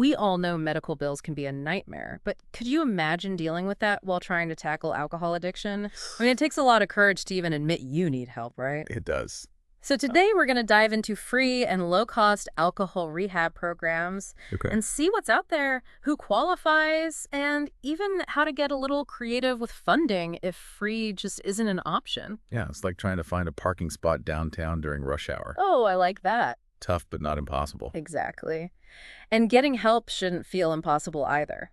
We all know medical bills can be a nightmare, but could you imagine dealing with that while trying to tackle alcohol addiction? I mean, it takes a lot of courage to even admit you need help, right? It does. So today we're going to dive into free and low-cost alcohol rehab programs Okay. and see what's out there, who qualifies, and even how to get a little creative with funding if free just isn't an option. Yeah, it's like trying to find a parking spot downtown during rush hour. Oh, I like that. Tough, but not impossible. Exactly. And getting help shouldn't feel impossible either.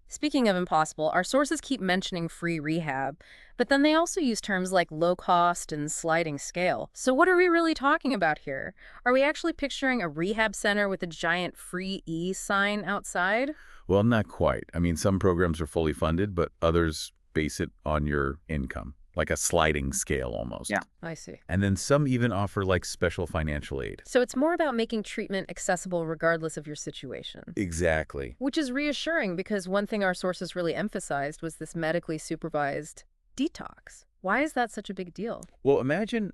Speaking of impossible, our sources keep mentioning free rehab, but then they also use terms like low cost and sliding scale. So what are we really talking about here? Are we actually picturing a rehab center with a giant free E sign outside? Well, not quite. I mean, some programs are fully funded, but others base it on your income, like a sliding scale almost. Yeah, I see. And then some even offer like special financial aid. So it's more about making treatment accessible regardless of your situation. Exactly. Which is reassuring because one thing our sources really emphasized was this medically supervised detox. Why is that such a big deal? Well, imagine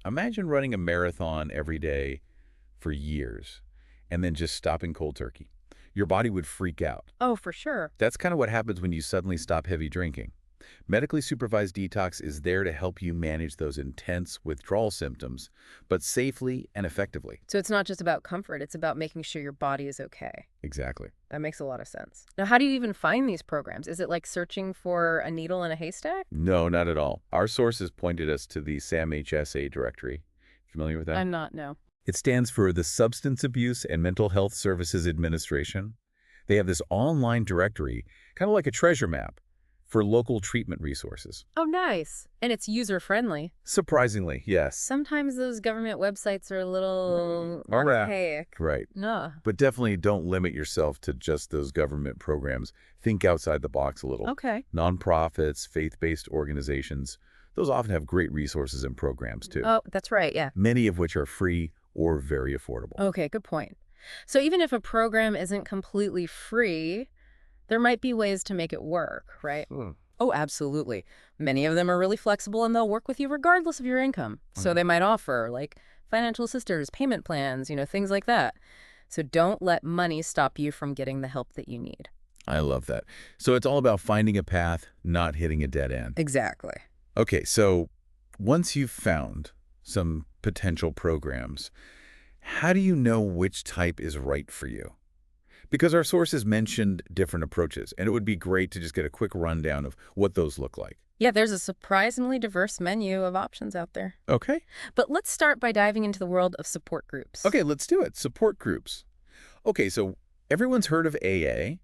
running a marathon every day for years and then just stopping cold turkey. Your body would freak out. Oh, for sure. That's kind of what happens when you suddenly stop heavy drinking. Medically supervised detox is there to help you manage those intense withdrawal symptoms, but safely and effectively. So it's not just about comfort, it's about making sure your body is okay. Exactly. That makes a lot of sense. Now, how do you even find these programs? Is it like searching for a needle in a haystack? No, not at all. Our sources pointed us to the SAMHSA directory. Familiar with that? I'm not, no. It stands for the Substance Abuse and Mental Health Services Administration. They have this online directory, kind of like a treasure map, for local treatment resources. Oh, nice. And it's user-friendly. Surprisingly, yes. Sometimes those government websites are a little archaic. Right. No. But definitely don't limit yourself to just those government programs. Think outside the box a little. Okay. Nonprofits, faith-based organizations, those often have great resources and programs too. Oh, that's right, yeah. Many of which are free or very affordable. Okay, good point. So even if a program isn't completely free, there might be ways to make it work, right? Oh, absolutely. Many of them are really flexible and they'll work with you regardless of your income. So they might offer like financial assistance, payment plans, things like that. So don't let money stop you from getting the help that you need. I love that. So it's all about finding a path, not hitting a dead end. Exactly. Okay, so once you've found some potential programs, how do you know which type is right for you? Because our sources mentioned different approaches, and it would be great to just get a quick rundown of what those look like. Yeah, there's a surprisingly diverse menu of options out there. Okay. But let's start by diving into the world of support groups. Okay, let's do it. Support groups. Okay, so everyone's heard of AA,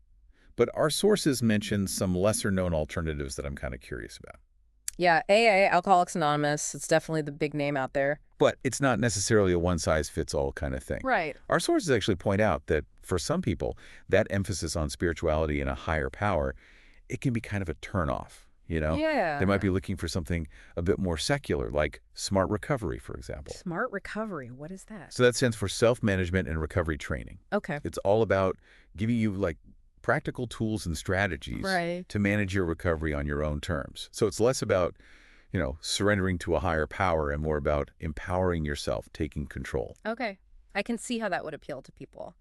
but our sources mentioned some lesser-known alternatives that I'm kind of curious about. Yeah, AA, Alcoholics Anonymous, it's definitely the big name out there. But it's not necessarily a one-size-fits-all kind of thing. Right. Our sources actually point out that for some people, that emphasis on spirituality and a higher power, it can be kind of a turnoff, Yeah. They might be looking for something a bit more secular, like smart recovery, for example. Smart recovery, what is that? So that stands for self-management and recovery training. Okay. It's all about giving you like practical tools and strategies Right. to manage your recovery on your own terms. So it's less about, surrendering to a higher power and more about empowering yourself, taking control. Okay. I can see how that would appeal to people.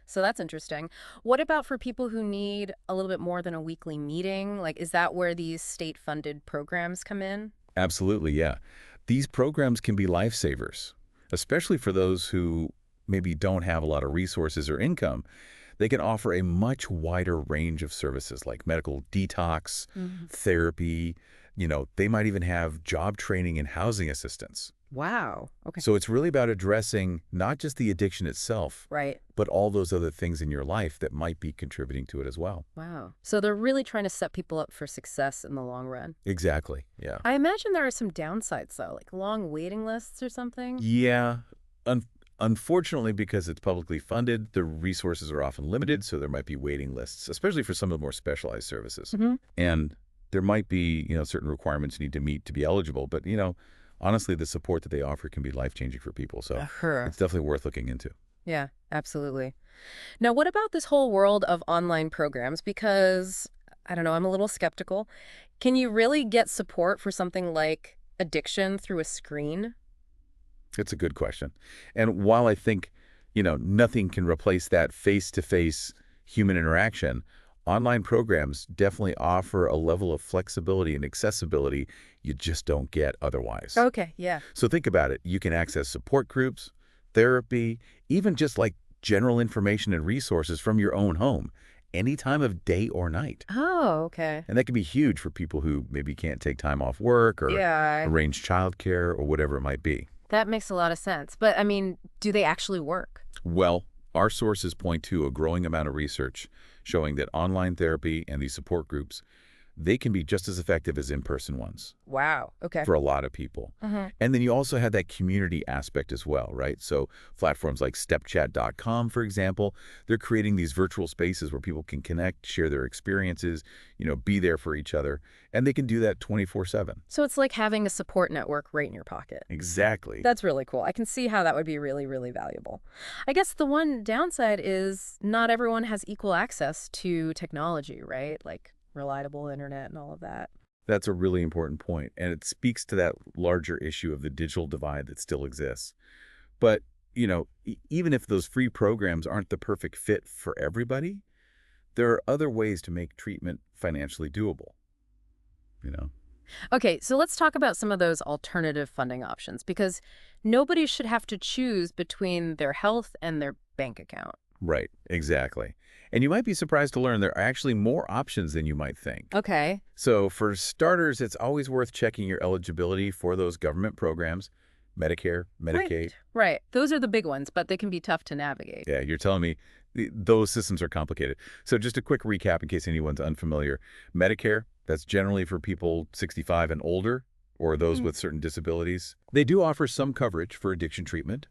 So that's interesting. What about for people who need a little bit more than a weekly meeting? Like, is that where these state-funded programs come in? Absolutely, yeah. These programs can be lifesavers, especially for those who maybe don't have a lot of resources or income. They can offer a much wider range of services like medical detox, therapy. They might even have job training and housing assistance. Wow. Okay. So it's really about addressing not just the addiction itself, Right. but all those other things in your life that might be contributing to it as well. Wow. So they're really trying to set people up for success in the long run. Exactly, yeah. I imagine there are some downsides, though, like long waiting lists or something. Yeah. Unfortunately, because it's publicly funded, the resources are often limited, so there might be waiting lists, especially for some of the more specialized services. And there might be, certain requirements you need to meet to be eligible, but, honestly, the support that they offer can be life-changing for people, so it's definitely worth looking into. Yeah, absolutely. Now, what about this whole world of online programs? Because, I don't know, I'm a little skeptical. Can you really get support for something like addiction through a screen? It's a good question. And while I think Nothing can replace that face-to-face human interaction. Online programs definitely offer a level of flexibility and accessibility you just don't get otherwise. Okay, yeah. So think about it. You can access support groups, therapy, even just like general information and resources from your own home, any time of day or night. Oh, okay. And that can be huge for people who maybe can't take time off work or Yeah, arrange childcare or whatever it might be. that makes a lot of sense. But, I mean, do they actually work? Well, our sources point to a growing amount of research showing that online therapy and these support groups, they can be just as effective as in-person ones Wow, okay. for a lot of people. And then you also have that community aspect as well, right? So platforms like stepchat.com, for example, they're creating these virtual spaces where people can connect, share their experiences, be there for each other. And they can do that 24/7. So it's like having a support network right in your pocket. Exactly. That's really cool. I can see how that would be really, really valuable. I guess the one downside is not everyone has equal access to technology, right? Like reliable internet and all of that. That's a really important point, and it speaks to that larger issue of the digital divide that still exists. But, even if those free programs aren't the perfect fit for everybody, there are other ways to make treatment financially doable, you know? Okay, so let's talk about some of those alternative funding options because nobody should have to choose between their health and their bank account. Right, exactly. And you might be surprised to learn there are actually more options than you might think. Okay. So for starters, it's always worth checking your eligibility for those government programs, Medicare, Medicaid. Right. Those are the big ones, but they can be tough to navigate. Yeah, you're telling me those systems are complicated. So just a quick recap in case anyone's unfamiliar. Medicare, that's generally for people 65 and older or those with certain disabilities. They do offer some coverage for addiction treatment,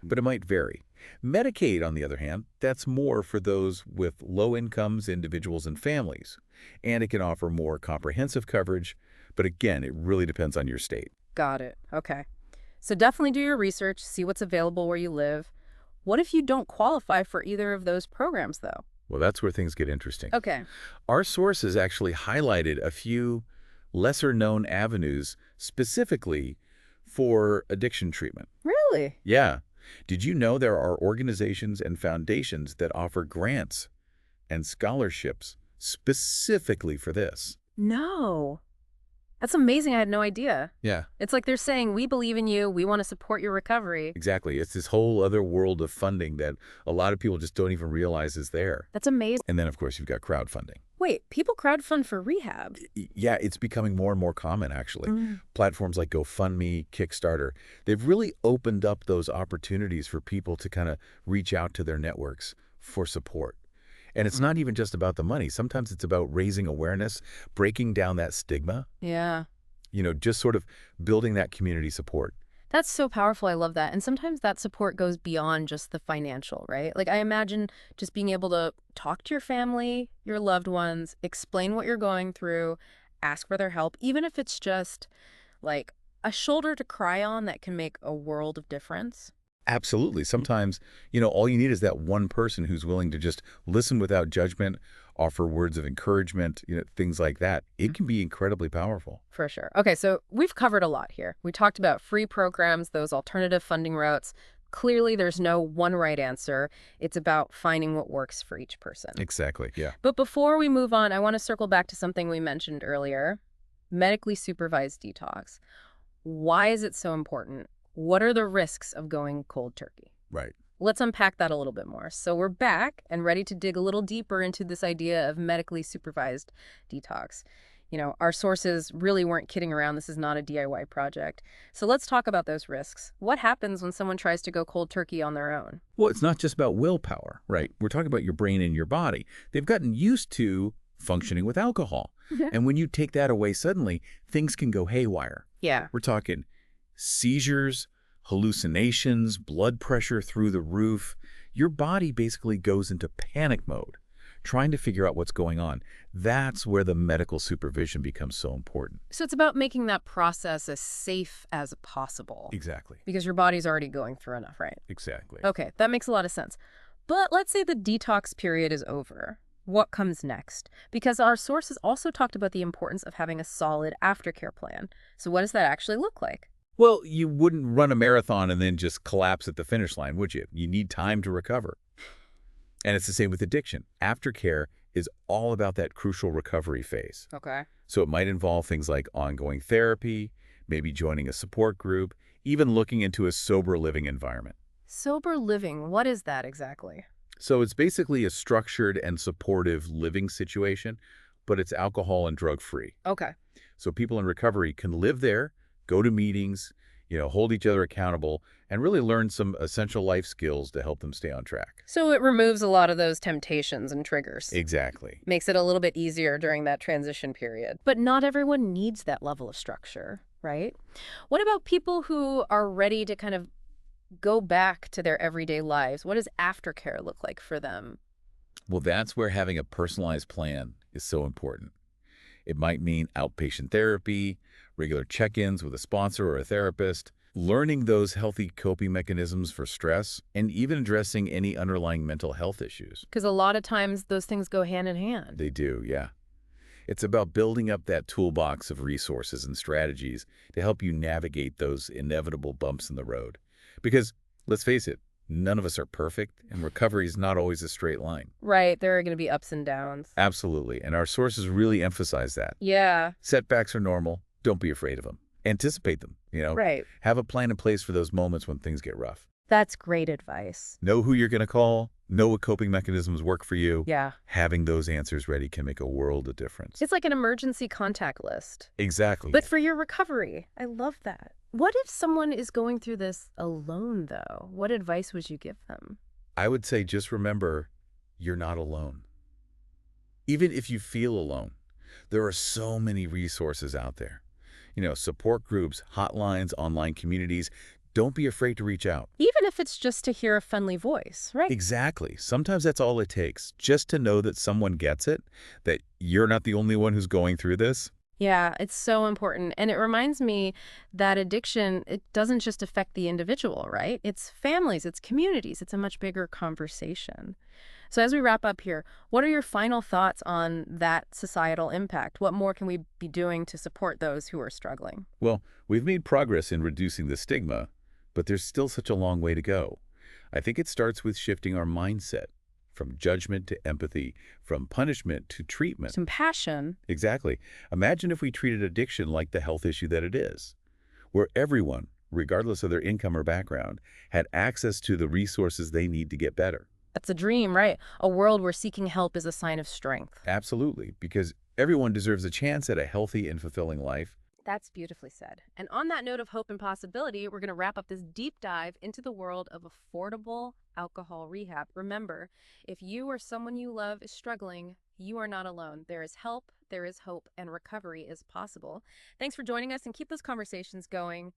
but it might vary. Medicaid, on the other hand, that's more for those with low incomes, individuals, and families. And it can offer more comprehensive coverage, but again, it really depends on your state. Got it. Okay. So definitely do your research, see what's available where you live. What if you don't qualify for either of those programs, though? Well, that's where things get interesting. Okay. Our sources actually highlighted a few lesser-known avenues specifically for addiction treatment. Really? Yeah. Did you know there are organizations and foundations that offer grants and scholarships specifically for this? No. That's amazing. I had no idea. Yeah, It's like they're saying, we believe in you. We want to support your recovery. exactly. It's this whole other world of funding that a lot of people just don't even realize is there. That's amazing. And then, of course, you've got crowdfunding. Wait, people crowdfund for rehab? Yeah, it's becoming more and more common, actually. Platforms like GoFundMe, Kickstarter, they've really opened up those opportunities for people to kind of reach out to their networks for support. And it's not even just about the money. Sometimes it's about raising awareness, breaking down that stigma, Yeah. just sort of building that community support. That's so powerful. I love that. And sometimes that support goes beyond just the financial, right? Like I imagine just being able to talk to your family, your loved ones, explain what you're going through, ask for their help, even if it's just like a shoulder to cry on that can make a world of difference. Absolutely. Sometimes, all you need is that one person who's willing to just listen without judgment, offer words of encouragement, things like that. It can be incredibly powerful. For sure. Okay, so we've covered a lot here. We talked about free programs, those alternative funding routes. Clearly, there's no one right answer. It's about finding what works for each person. Exactly. Yeah. But before we move on, I want to circle back to something we mentioned earlier, medically supervised detox. Why is it so important? What are the risks of going cold turkey? Right. Let's unpack that a little bit more. So we're back and ready to dig a little deeper into this idea of medically supervised detox. Our sources really weren't kidding around. This is not a DIY project. So let's talk about those risks. What happens when someone tries to go cold turkey on their own? Well, it's not just about willpower, right? We're talking about your brain and your body. They've gotten used to functioning with alcohol. And when you take that away suddenly, things can go haywire. Yeah. We're talking seizures, hallucinations, blood pressure through the roof. Your body basically goes into panic mode, trying to figure out what's going on. That's where the medical supervision becomes so important. So it's about making that process as safe as possible. Exactly. Because your body's already going through enough, right? Exactly. Okay, that makes a lot of sense. But let's say the detox period is over. What comes next? Because our sources also talked about the importance of having a solid aftercare plan. So what does that actually look like? Well, you wouldn't run a marathon and then just collapse at the finish line, would you? You need time to recover. And it's the same with addiction. Aftercare is all about that crucial recovery phase. Okay. So it might involve things like ongoing therapy, maybe joining a support group, even looking into a sober living environment. Sober living, what is that exactly? So it's basically a structured and supportive living situation, but it's alcohol and drug-free. Okay. So people in recovery can live there, go to meetings, hold each other accountable, and really learn some essential life skills to help them stay on track. So it removes a lot of those temptations and triggers. Exactly. Makes it a little bit easier during that transition period. But not everyone needs that level of structure, right? What about people who are ready to kind of go back to their everyday lives? What does aftercare look like for them? Well, that's where having a personalized plan is so important. It might mean outpatient therapy, regular check-ins with a sponsor or a therapist, learning those healthy coping mechanisms for stress, and even addressing any underlying mental health issues. Because a lot of times those things go hand in hand. They do, yeah. It's about building up that toolbox of resources and strategies to help you navigate those inevitable bumps in the road. Because, let's face it, none of us are perfect, and recovery is not always a straight line. Right, there are going to be ups and downs. Absolutely, and our sources really emphasize that. Yeah. Setbacks are normal. Don't be afraid of them. Anticipate them. Right. Have a plan in place for those moments when things get rough. That's great advice. Know who you're going to call. Know what coping mechanisms work for you. Yeah. Having those answers ready can make a world of difference. It's like an emergency contact list. Exactly. But for your recovery. I love that. What if someone is going through this alone, though? What advice would you give them? I would say just remember, you're not alone. Even if you feel alone, there are so many resources out there. Support groups, hotlines, online communities. Don't be afraid to reach out. Even if it's just to hear a friendly voice, right? Exactly. Sometimes that's all it takes, just to know that someone gets it, that you're not the only one who's going through this. Yeah, it's so important. And it reminds me that addiction, it doesn't just affect the individual, right? It's families, it's communities, it's a much bigger conversation. So as we wrap up here, what are your final thoughts on that societal impact? What more can we be doing to support those who are struggling? Well, we've made progress in reducing the stigma, but there's still such a long way to go. I think it starts with shifting our mindset from judgment to empathy, from punishment to treatment. Compassion. Exactly. Imagine if we treated addiction like the health issue that it is, where everyone, regardless of their income or background, had access to the resources they need to get better. That's a dream, right? A world where seeking help is a sign of strength. Absolutely, because everyone deserves a chance at a healthy and fulfilling life. That's beautifully said. And on that note of hope and possibility, we're going to wrap up this deep dive into the world of affordable alcohol rehab. Remember, if you or someone you love is struggling, you are not alone. There is help, there is hope, and recovery is possible. Thanks for joining us, and keep those conversations going.